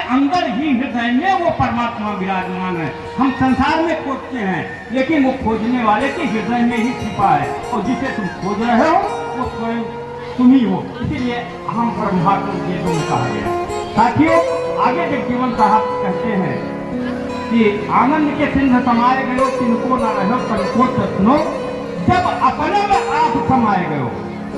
अंदर ही हृदय में वो परमात्मा विराजमान है। हम संसार में खोजते हैं, लेकिन वो खोजने वाले के हृदय में ही छिपा है, और जिसे तुम खोज रहे हो वो स्वयं तुम ही हो। इसीलिए हम ब्रह्मात्म वेदों में कहा गया। साथियों, आगे जगजीवन साहब कहते हैं कि आनंद के सिंध समाये गयो, तिनको न रहो तनको सुनो। जब अपने में आप समाये गयो,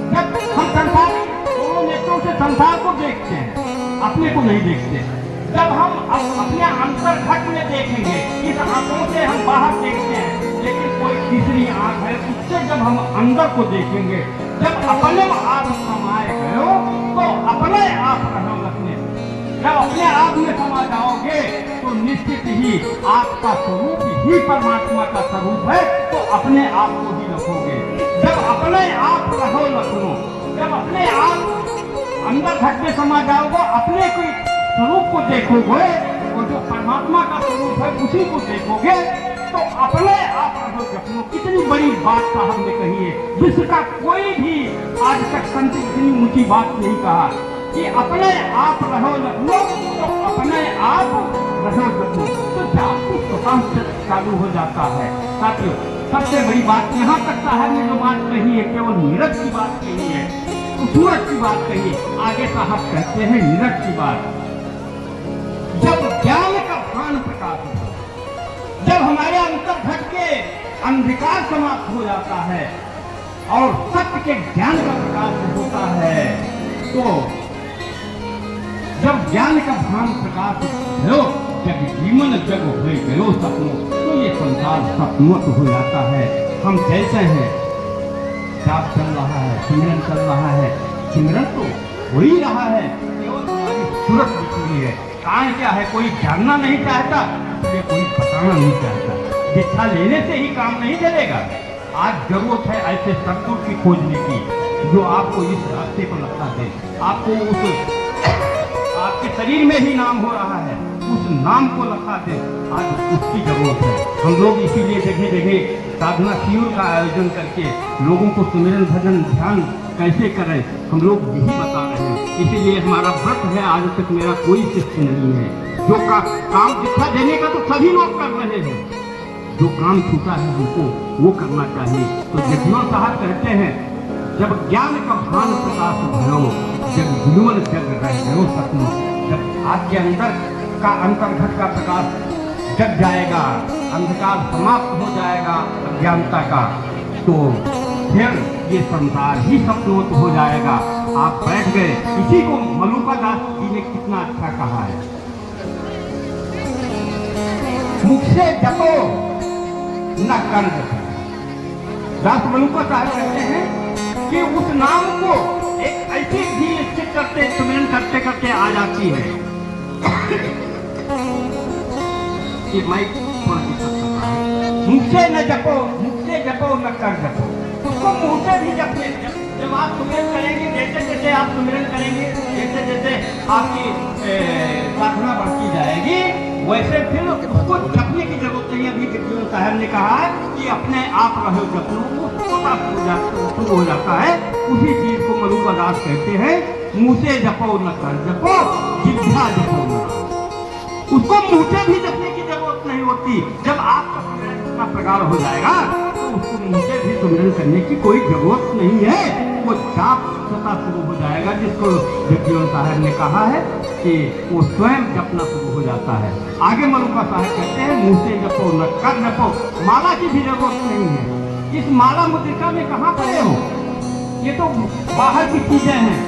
जब हम संसार दोनों नेत्रों से संसार को देखते हैं, अपने को नहीं देखते। जब हम अपने अंतर्घट में देखेंगे, इस आंखों से हम बाहर देखते हैं, लेकिन कोई तीसरी आंख है, उससे जब हम अंदर को देखेंगे, जब अपने में आप समाये गयो तो अपने आप रहो अपने। जब अपने आप में समा जाओगे तो निश्चित ही आपका स्वरूप ही परमात्मा का स्वरूप है, तो अपने आप को ही रखोगे। जब अपने आप रहो लखनो, जब अपने आप अंदर घट में समा जाओगे, अपने कोई स्वरूप को देखोगे, और जो परमात्मा का स्वरूप है उसी को देखोगे, तो अपने आप रहो लखनो। कितनी बड़ी बात साहब ने कही है, जिसका कोई भी आज तक संत इतनी ऊंची बात नहीं कहा कि अपने आप रहो लखनो, तो अपने आप रहो लखनो, तो जाति स्वतंत्र चालू हो जाता है। साथियों, सबसे बड़ी बात यहाँ तक साहब ने जो बात कही है, केवल नीरज की बात कही है, सूरज की बात कही है। आगे साहब कहते हैं नीरज की बात, जब ज्ञान का भान प्रकाश हो, जब हमारे अंतर्घट के अंधकार समाप्त हो जाता है और सत्य के ज्ञान का प्रकाश होता है, तो जब ज्ञान का भान प्रकाश हो, जब जीवन जग हो गयो सपनों, तो ये संसार सपनों हो जाता है। हम कैसे हैं, जाप चल रहा है, सिमरन चल रहा है, सिमरन तो हो ही रहा है, केवल हमारी सूरत बिखरी है। कारण क्या है, कोई जानना नहीं चाहता, इसलिए कोई बताना नहीं चाहता। दीक्षा लेने से ही काम नहीं चलेगा। आज जरूरत है ऐसे शब्दों की खोजने की जो आपको इस रास्ते पर लगता दे, आपको उस आपके शरीर में ही नाम हो रहा है, उस नाम को लखा दे। आज उसकी जरूरत है। हम लोग इसीलिए जगह जगह साधना शिविर का आयोजन करके लोगों को सुमिरन भजन ध्यान कैसे करें, हम लोग यही बता रहे हैं। इसीलिए हमारा व्रत है, आज तक मेरा कोई शिष्य नहीं है। जो काम दीक्षा देने का तो सभी लोग कर रहे हैं, जो काम छूटा है हमको वो करना चाहिए। तो जगजीवन साहब कहते हैं, जब ज्ञान का भान प्रकाश भयो, जब जीवन जग रहो सपनों, जब आपके अंदर का अंतर्घट का प्रकाश जग जाएगा, अंधकार समाप्त हो जाएगा अज्ञानता का, तो फिर ये संसार ही सपनों हो जाएगा। आप बैठ गए। इसी को मलुका दास जी ने कितना अच्छा कहा है, मुख से जपो न कर जपो। दास मलुका साहब कहते हैं कि उस नाम को एक ऐसी भी स्थित करते सुमिरन करते करते आ जाती है कि मैं मुख से न जपो, मुख से जपो न कर जपो। उसको मुंह से भी जपने, जब आप सुमिरन करेंगे, जैसे जैसे आप सुमिरन करेंगे, जैसे जैसे आपकी प्रार्थना बढ़ती जाएगी, वैसे फिर उसको जपने की जरूरत नहीं। अभी जगजीवन साहब ने कहा है कि अपने आप रहो जपो, वो शुरू हो जाता है। उसी चीज को मलुका दास कहते हैं, मुंह से जपो न कर जपो, जिह्वा जपो न। उसको मुंह से भी जपने की जरूरत नहीं होती। जब आपका सुमिरन का प्रगाढ़ हो जाएगा तो उसको मुंह से भी सुमिरन करने की कोई जरूरत नहीं है, वो जाप स्वतः शुरू हो जाएगा। जिसको जगजीवन साहब ने कहा है कि वो स्वयं जपना शुरू हो जाता है। आगे मलुका साहब कहते हैं, मुंह से जपो न कर जपो, माला की भी जरूरत नहीं है। इस माला मुद्रिका में कहाँ पड़े हो, ये तो बाहर की चीजें हैं।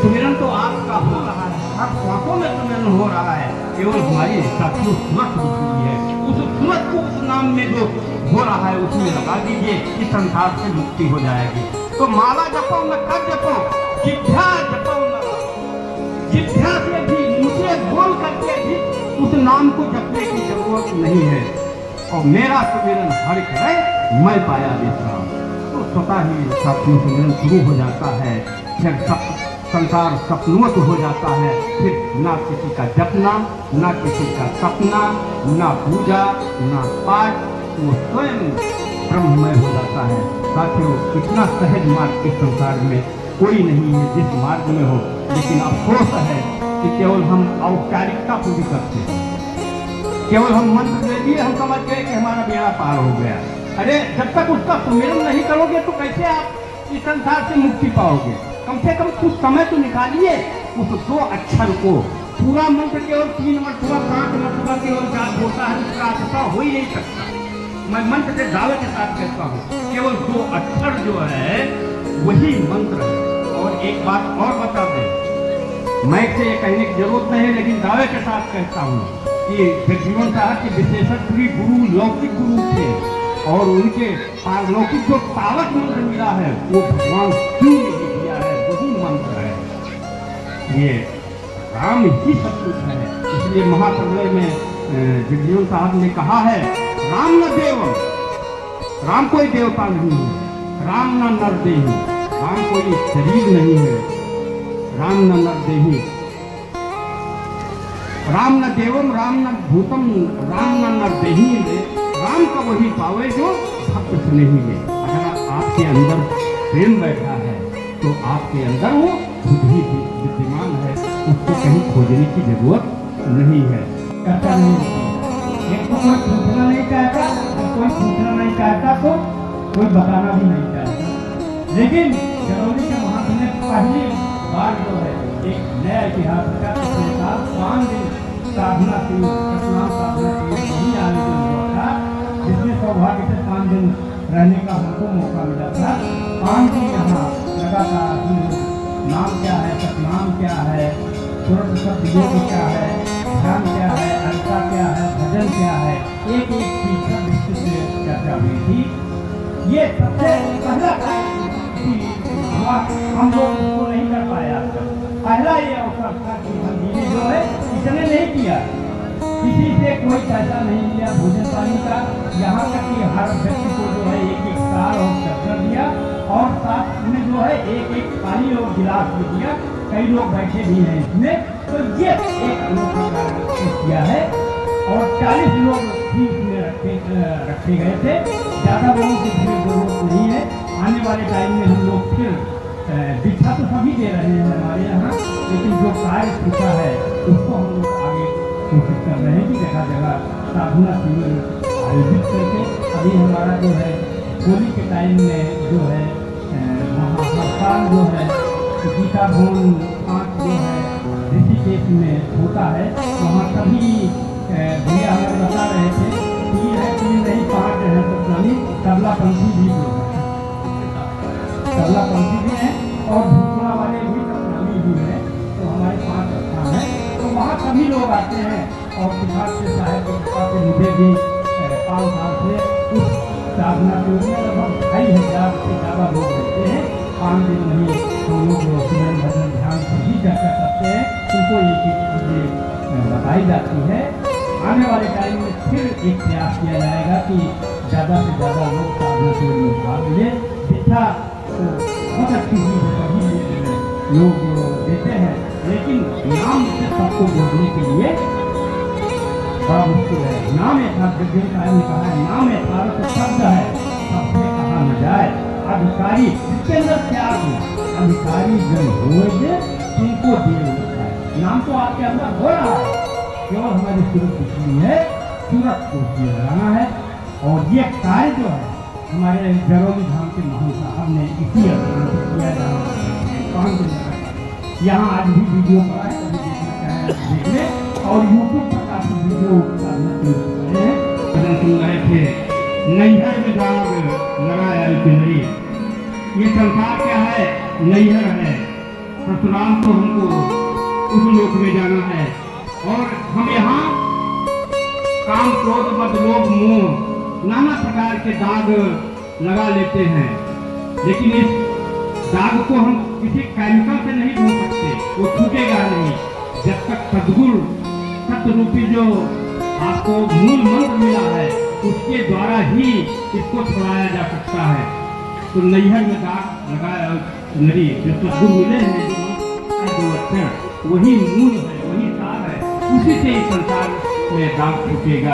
सुमिरन तो आपका हो रहा है, हर सांसों में सुमिरन हो रहा है, केवल हमारी साथियों सूरत बिखरी है। उस सूरत को उस नाम में जो हो रहा है उसमें लगा दीजिए, इस संसार से मुक्ति हो जाएगी। तो माला जपो न कर जपो, जिह्वा जपो न। जिह्वा से भी, मुंह से बोल करके भी उस नाम को जपने की जरूरत नहीं है। और मेरा सुमिरन हर करे, मैं पाया विश्राम, तो स्वतः ही साथियों सुमिरन शुरू हो जाता है। फिर संसार सपनवत हो जाता है। फिर ना किसी का जपना, ना किसी का सपना, ना पूजा, ना पाठ, वो स्वयं ब्रह्ममय हो जाता है। साथियों, इतना सहज मार्ग इस संसार में कोई नहीं है जिस मार्ग में हो। लेकिन अफसोस है कि केवल हम औपचारिकता पूरी करते हैं, केवल हम मंत्र दे दिए, हम समझ गए कि हमारा बेड़ा पार हो गया। अरे जब तक उसका सुमिरन नहीं करोगे तो कैसे आप इस संसार से मुक्ति पाओगे? कम से कम कुछ समय तो निकालिए उस 2 अक्षर को। पूरा मंत्र केवल 3 मरतबा 5 मरतबा केवल जाप होता है, उसका अर्थ हो ही नहीं सकता। मैं मंत्र के दावे के साथ कहता हूँ, केवल 2 अक्षर जो है वही मंत्र है। और एक बात और बता दें, मैं से ये कहने की जरूरत नहीं है, लेकिन दावे के साथ कहता हूँ कि जगजीवन साहब के विशेषज्ञ गुरु लौकिक गुरु थे, और उनके पारलौकिक जो तावक मंत्र मिला है वो भगवान शिव ने ही दिया है, वही मंत्र है। ये राम ही सब कुछ है। इसलिए महाप्रलय में जगजीवन साहब ने कहा है, राम न देवम, राम कोई देवता नहीं है, राम न नरदेही, राम कोई शरीर नहीं है, राम न नरदेही, राम न देवम, राम न भूतम, राम न नरदेही, राम का वही पावे जो भक्त स्नेही है। अगर आपके अंदर प्रेम बैठा है तो आपके अंदर वो खुद ही विद्यमान है, उसको कहीं खोजने की जरूरत नहीं है। कहता नहीं, एक तो कोई पूछना नहीं चाहता, कोई पूछना नहीं चाहता तो कोई बताना भी नहीं चाहता। लेकिन जरौली के महात्मा ने पहली बार जो है एक नया इतिहास का 5 दिन साधना की, सतनाम साधना की वही आयोजन हुआ था, जिसमें सौभाग्य से 5 दिन रहने का हमको मौका मिला था। 5 दिन यहाँ लगातार नाम क्या है, सतनाम क्या है, सूरत शब्द योग क्या है, ध्यान क्या है, अलका क्या है, भजन क्या है, एक चीज का विस्तृत चर्चा हुई थी। ये सबसे पहला हुआ, हम लोग उसको नहीं कर पाया। पहला ये अवसर था कि हम जो है इसने नहीं किया, किसी से कोई पैसा नहीं लिया भोजन पानी का, यहाँ तक कि हर व्यक्ति को जो है एक तार और चक्कर दिया, और साथ में जो है एक पानी और गिलास भी दिया। कई लोग बैठे भी हैं इसमें, तो ये एक अनोखा कार्य किया है। और 40 लोग भी इसमें रखे गए थे, ज़्यादा लोगों की जरूरत नहीं है। आने वाले टाइम में हम लोग फिर दीक्षा तो सभी दे रहे हैं हमारे यहाँ, लेकिन जो कार्य छूटा है उसको हम लोग आगे कोशिश कर रहे हैं कि जगह जगह साधना शिविर आयोजित करके। अभी हमारा जो है होली के टाइम में जो है वहाँ हर साल जो है गीता भवन 5 जो है ऋषिकेश में होता है, वहाँ सभी भैया हमें बता रहे थे कि है कि नहीं 5 है सतनामी, तबला पंथी भी जो है, तबला पंथी भी है और भूतला वाले भी सतनामी भी है, तो हमारे 5 स्थान है। तो वहाँ सभी लोग आते हैं, और सिद्धार्थ से साहेब की कृपा से मुझे भी 5 साल से उस साधना के में लगभग 2,500 से ज़्यादा लोग रहते हैं। 5 दिन नहीं हम लोग सुमन भजन ध्यान सभी चर्चा करते हैं, उनको एक चीज़ें बताई जाती है। आने वाले टाइम में फिर एक प्रयास किया जाएगा कि ज़्यादा से ज़्यादा लोग साधना शिविर में भाग लें। दीक्षा तो बहुत अच्छी चीज़ है, सभी लोग देते हैं, लेकिन नाम से सबको जोड़ने के लिए बड़ा मुश्किल है। नाम यथार्थ ने कहा है, नाम यथार्थ शब्द है, सबसे कहा न जाए। अधिकारी जिसके अंदर त्याग हो, अधिकारी जन हो तुमको दिए होता है। नाम तो आपके अंदर हो रहा है, केवल हमारी सूरत दिखनी है, सूरत को लगाना है। और ये कार्य जो है हमारे जरौली धाम के महंत साहब ने इसी अभियान से किया जाना। यहाँ आज भी वीडियो पड़ा है, कभी देखना चाहे देख लें, और यूट्यूब पर काफी वीडियो सुन रहे थे। नैहर में दाग लगाया किनरी, ये संसार क्या है, नैहर है, ससुराल तो हमको उस लोक में जाना है। और हम यहाँ काम क्रोध मद लोभ मोह नाना प्रकार के दाग लगा लेते हैं, लेकिन इस दाग को हम किसी केमिकल से नहीं धो सकते, वो छूटेगा नहीं जब तक सद्गुरु सत्यरूपी जो आपको मूल मंत्र मिला है उसके द्वारा ही इसको छुड़ाया जा सकता है। तो नैहर में दाग लगाया नहीं, जो सद्गुरु मिले हैं जो अक्षर वही मूल है, वही सार है, उसी से ही संसार में दाग छूटेगा।